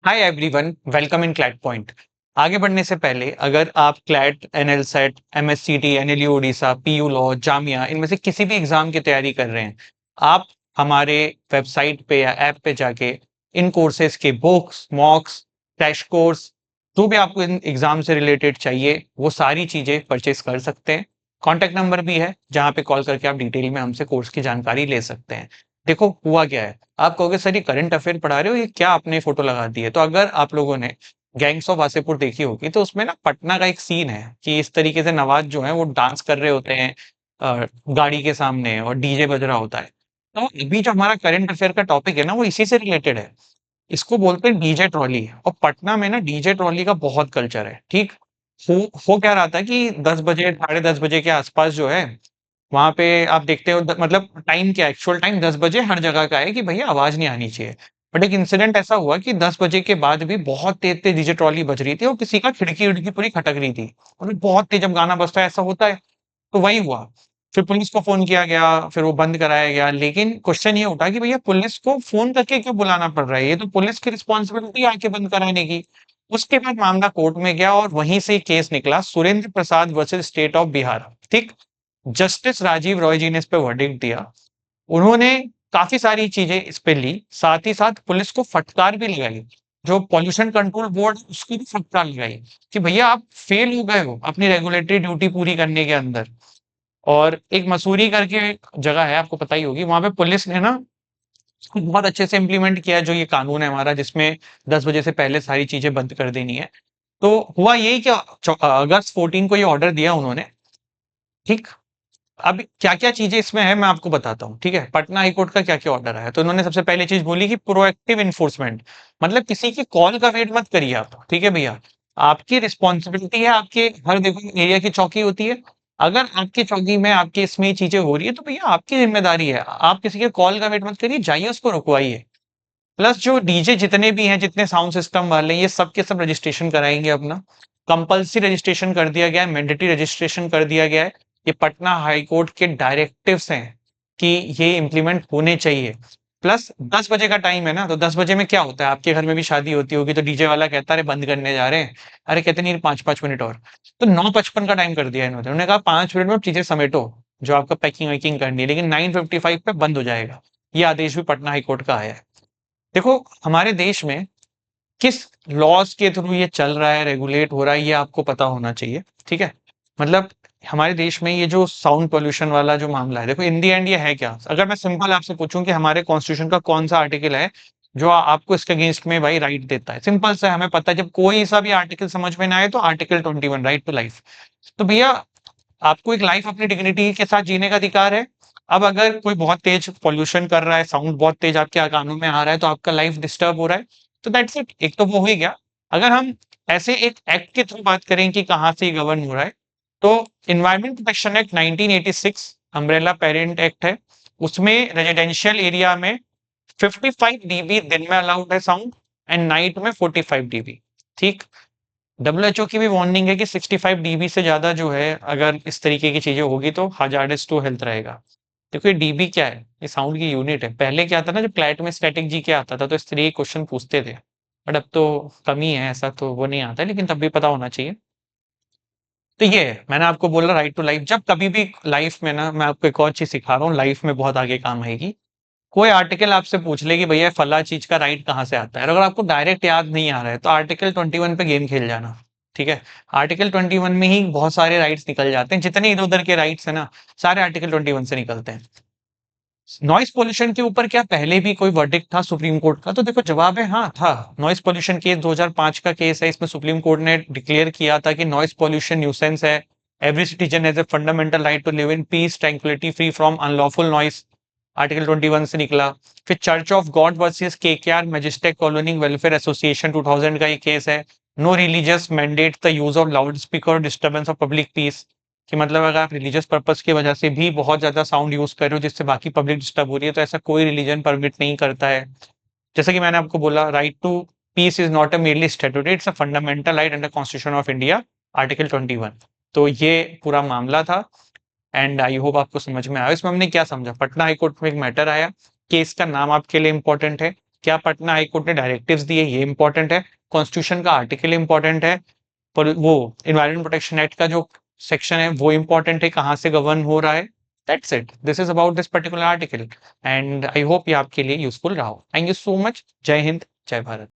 Hi everyone, welcome in CLAT point. आगे बढ़ने से पहले अगर आप CLAT, NLSAT, MSCT, NLU Odisha, PU law, Jamia इनमें से किसी भी एग्जाम की तैयारी कर रहे हैं, आप हमारे वेबसाइट पे या ऐप पे जाके इन कोर्सेज के बुक्स, मॉक्स, क्रैश कोर्स, जो भी आपको इन एग्जाम से रिलेटेड चाहिए वो सारी चीजें परचेज कर सकते हैं। कॉन्टेक्ट नंबर भी है जहां पे कॉल करके आप डिटेल में हमसे कोर्स की जानकारी ले सकते हैं। देखो हुआ क्या है, आप कहोगे सर ये करंट अफेयर पढ़ा रहे हो, ये क्या आपने फोटो लगा दी है। तो अगर आप लोगों ने गैंग्स ऑफ वासेपुर देखी होगी तो उसमें ना पटना का एक सीन है कि इस तरीके से नवाज जो है वो डांस कर रहे होते हैं गाड़ी के सामने और डीजे बज रहा होता है। तो अभी जो हमारा करंट अफेयर का टॉपिक है ना वो इसी से रिलेटेड है। इसको बोलते हैं डीजे ट्रॉली। और पटना में ना डीजे ट्रॉली का बहुत कल्चर है। ठीक हो हो क्या रहा था कि 10 बजे, 10:30 बजे के आसपास जो है वहां पे आप देखते हो मतलब टाइम क्या, एक्चुअल टाइम 10 बजे हर जगह का है कि भैया आवाज नहीं आनी चाहिए। बट एक इंसिडेंट ऐसा हुआ कि 10 बजे के बाद भी बहुत तेज तेज डीजे ट्रॉली बज रही थी और किसी का खिड़की उड़की पूरी खटक रही थी। और बहुत तेज जब गाना बजता है ऐसा होता है। तो वही हुआ। फिर पुलिस को फ़ोन किया गया, फिर वो बंद कराया गया। लेकिन क्वेश्चन ये उठा कि भैया पुलिस को फ़ोन करके क्यों बुलाना पड़ रहा है? ये तो पुलिस की रिस्पॉन्सिबिलिटी है आके बंद कराने की। उसके बाद मामला कोर्ट में गया और वहीं से केस निकला, Surendra Prasad versus state of Bihar. ठीक? जस्टिस राजीव रॉय जी ने इस पे वर्डिक्ट दिया। उन्होंने काफ़ी सारी चीज़ें इस पे ली, साथ ही साथ पुलिस को फटकार भी लगाई। जो पॉल्यूशन कंट्रोल बोर्ड है उसको भी फटकार लगाई कि भैया आप फेल हो गए हो अपनी रेगुलेटरी ड्यूटी पूरी करने के अंदर। और एक मसूरी करके एक जगह है, आपको पता ही होगी, वहां पे पुलिस ने ना इसको बहुत अच्छे से इम्प्लीमेंट किया है, जो ये कानून है हमारा जिसमें 10 बजे से पहले सारी चीजें बंद कर देनी है। तो हुआ यही कि अगस्त 14 को ये ऑर्डर दिया उन्होंने। ठीक। अब क्या क्या चीजें इसमें है मैं आपको बताता हूँ। ठीक है, पटना हाई कोर्ट का क्या क्या ऑर्डर है। तो इन्होंने सबसे पहली चीज बोली कि प्रोएक्टिव इन्फोर्समेंट, मतलब किसी की कॉल का वेट मत करिए आप। ठीक है भैया, आपकी रिस्पॉन्सिबिलिटी है, आपके हर देखो एरिया की चौकी होती है। अगर आपकी चौकी में आपके इसमें चीजें हो रही है तो भैया आपकी जिम्मेदारी है, आप किसी के कॉल का वेट मत करिए, जाइए उसको रुकवाइए। प्लस जो डीजे जितने भी हैं, जितने साउंड सिस्टम वाले हैं, ये सब के सब रजिस्ट्रेशन कराएंगे अपना। कंपल्सरी रजिस्ट्रेशन कर दिया गया है, मैंडेटरी रजिस्ट्रेशन कर दिया गया है। ये पटना हाई कोर्ट के डायरेक्टिव्स हैं कि ये इम्प्लीमेंट होने चाहिए। प्लस 10 बजे का टाइम है ना, तो 10 बजे में क्या होता है, आपके घर में भी शादी होती होगी तो डीजे वाला कहता है अरे बंद करने जा रहे हैं। अरे कहते नहीं, 5-5 मिनट और। तो 9:55 का टाइम कर दिया इन्होंने। उन्होंने कहा 5 मिनट में आप चीजें समेटो जो आपका पैकिंग वैकिंग करनी है, लेकिन 9:55 पे बंद हो जाएगा। ये आदेश भी पटना हाई कोर्ट का आया है। देखो हमारे देश में किस लॉज के थ्रू ये चल रहा है, रेगुलेट हो रहा है, ये आपको पता होना चाहिए। ठीक है, मतलब हमारे देश में ये जो साउंड पोल्यूशन वाला जो मामला है, देखो इन दी एंड ये है क्या। अगर मैं सिंपल आपसे पूछूं कि हमारे कॉन्स्टिट्यूशन का कौन सा आर्टिकल है जो आपको इसके अगेंस्ट में भाई राइट देता है, सिंपल से हमें पता है। जब कोई सा भी आर्टिकल समझ में ना आए तो आर्टिकल 21, राइट टू लाइफ। तो भैया आपको एक लाइफ अपनी डिग्निटी के साथ जीने का अधिकार है। अब अगर कोई बहुत तेज पॉल्यूशन कर रहा है, साउंड बहुत तेज आपके कानों में आ रहा है, तो आपका लाइफ डिस्टर्ब हो रहा है। तो दैट्स इट, एक तो वो हो ही गया। अगर हम ऐसे एक एक्ट के थ्रू बात करें कि कहाँ से गवर्न हो रहा है, तो environment protection act 1986 umbrella parent act है। उसमें रेजिडेंशियल एरिया में 55 dB दिन में अलाउड है साउंड, एंड नाइट में 45 dB। ठीक। डब्ल्यूएचओ की भी वार्निंग है कि 65 dB से ज्यादा जो है अगर इस तरीके की चीजें होगी तो हजार्डस टू हेल्थ रहेगा। देखो ये डीबी क्या है, ये साउंड की यूनिट है। पहले क्या था ना, जब क्लैट में स्टैटिक जी के आता था तो इस तरीके क्वेश्चन पूछते थे। बट अब तो कमी है, ऐसा तो वो नहीं आता है, लेकिन तब भी पता होना चाहिए। तो ये है, मैंने आपको बोला राइट टू लाइफ। जब कभी भी लाइफ में ना, मैं आपको एक और चीज सिखा रहा हूँ, लाइफ में बहुत आगे काम आएगी। कोई आर्टिकल आपसे पूछ ले कि भैया फला चीज का राइट कहाँ से आता है, और अगर आपको डायरेक्ट याद नहीं आ रहा है तो आर्टिकल 21 पे गेम खेल जाना। ठीक है, आर्टिकल 21 में ही बहुत सारे राइट्स निकल जाते हैं, जितने इधर उधर के राइट्स है ना सारे आर्टिकल 21 से निकलते हैं। नॉइस पोल्यूशन के ऊपर क्या पहले भी कोई वर्डिक्ट था सुप्रीम कोर्ट का? तो देखो जवाब है हाँ था। नॉइस पोल्यूशन केस 2005 का केस है। इसमें सुप्रीम कोर्ट ने डिक्लेयर किया था कि नॉइस पोल्यूशन न्यूसेंस है। Every citizen has a fundamental right to live in peace tranquillity free from unlawful noise, article 21 से निकला। फिर church of God versus KKR majestic colony welfare association 2000 का ये केस है। No religious mandate the use of loud speaker disturbance of public peace, कि मतलब अगर आप रिलीजियस पर्पस की वजह से भी बहुत ज्यादा साउंड यूज कर रहे हो जिससे बाकी पब्लिक डिस्टर्ब हो रही है, तो ऐसा कोई रिलीजन परमिट नहीं करता है। जैसे कि मैंने आपको बोला, right to peace is not a merely statutory, it's a fundamental right under constitution of India, article 21। तो ये पूरा मामला था। एंड आई होप आपको समझ में आया। इसमें हमने क्या समझा, पटना हाईकोर्ट में एक मैटर आया। केस का नाम आपके लिए इंपॉर्टेंट है, क्या पटना हाई कोर्ट ने डायरेक्टिव्स दिए, ये इंपॉर्टेंट है। कॉन्स्टिट्यूशन का आर्टिकल इंपॉर्टेंट है, पर वो एनवायरमेंट प्रोटेक्शन एक्ट का जो सेक्शन है वो इंपॉर्टेंट है, कहाँ से गवर्न हो रहा है। That's it, this is about this particular article, and I hope ये आपके लिए यूजफुल रहा हो। Thank you so much. जय हिंद, जय भारत।